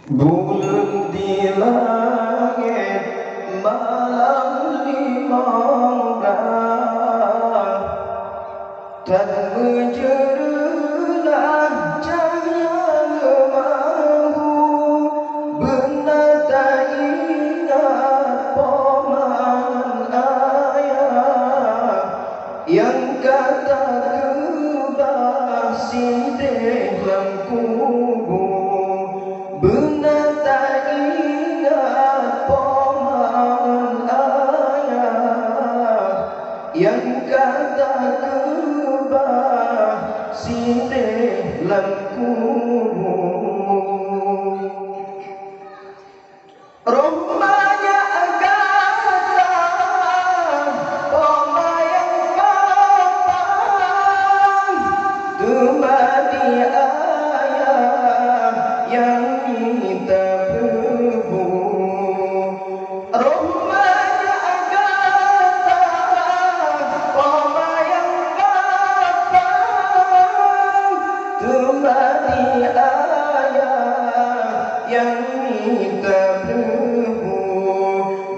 Bulan di langit malam 15 dan menjerulah cahaya lemahmu. Benar tak ingat pemahaman ayah yang kata kebah sidih dalam kubur. Benar tak ingat pemahaman ayah yang kata kebah sidih dalam kubur. Rupanya kata pemayan kapan kembali ayah yang minta bebu. Rupanya kata pemayan kapan kembali ayah yang minta bebu.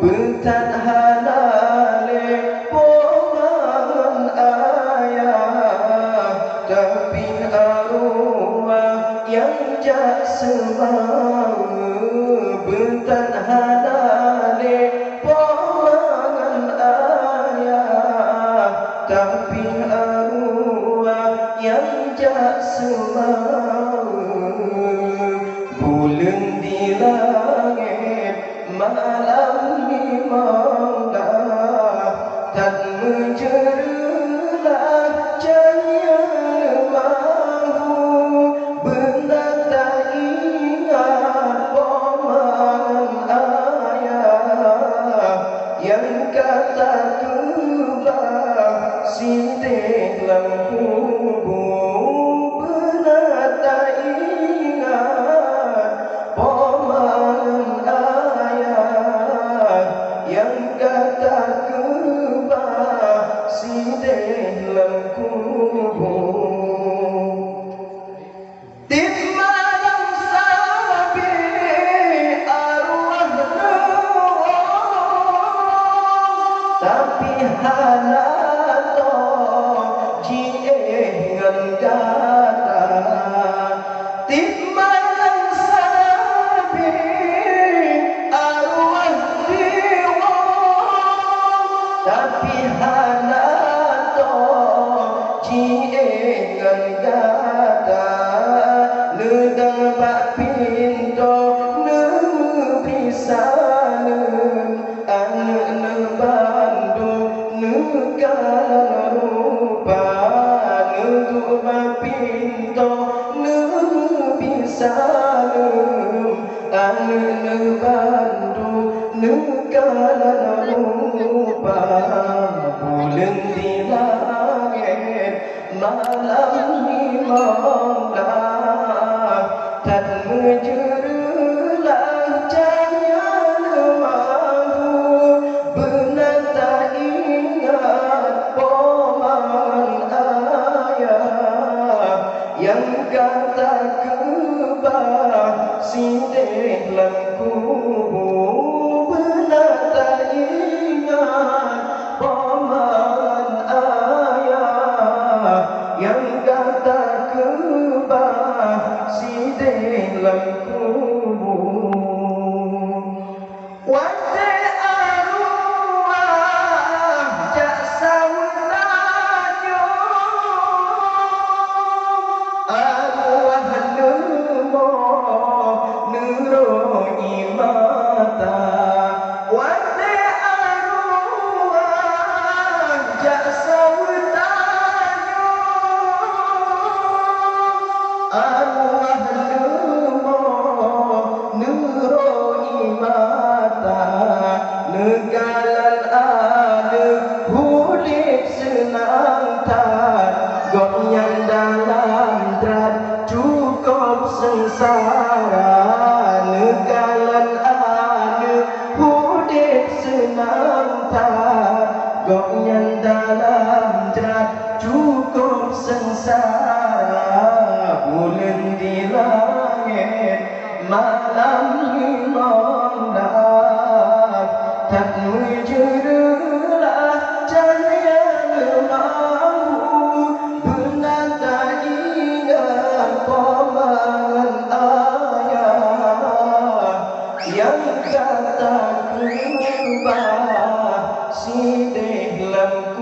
Bentan halale pemahaman ayah tapi arwah yang jak semawa. Bentan halale pemahaman ayah tapi arwah yang jak semawa. Bulan di langit malam 15 dan menjerulah cahaya lemahmu. Benar tak ingat pemahaman ayah yang kata kebah sidih dalam kubur. Benar tak ingat pemahaman ayah yang kata kebah sidih dalam kubur. Di malam sabi arwah nurung tapi halato jiengan kata. Di malam sabi arwah diwong tapi halato jiengan kata. Nedang bak pinto nemu pisanem anak ne Bandung negara rupa. Nedang bak pinto nemu pisanem anak ne Bandung negara rupa. Bulan di langit malam 15 dan menjerulah cahaya lemahmu. Benar tak ingat pemahaman ayah yang kata kebah sidih dalam kubur. Benar tak ingat pemahaman ayah yang kata kebah sidih dalam kubur. Wajah arwah jak saunanyo arwah lemo nuroi mata. Wajah arwah jak saunanyo arwah lemo nuroi mata. Negalan ada hulik senang tak goknya dalam drat cukup sengsara. Negalan ada hulik senang tak goknya dalam drat cukup sengsara. Bulan di langit malam himondak tak menjerulah cahaya lemahmu benar tak ingat paman ayah yang kata kubah sidih lam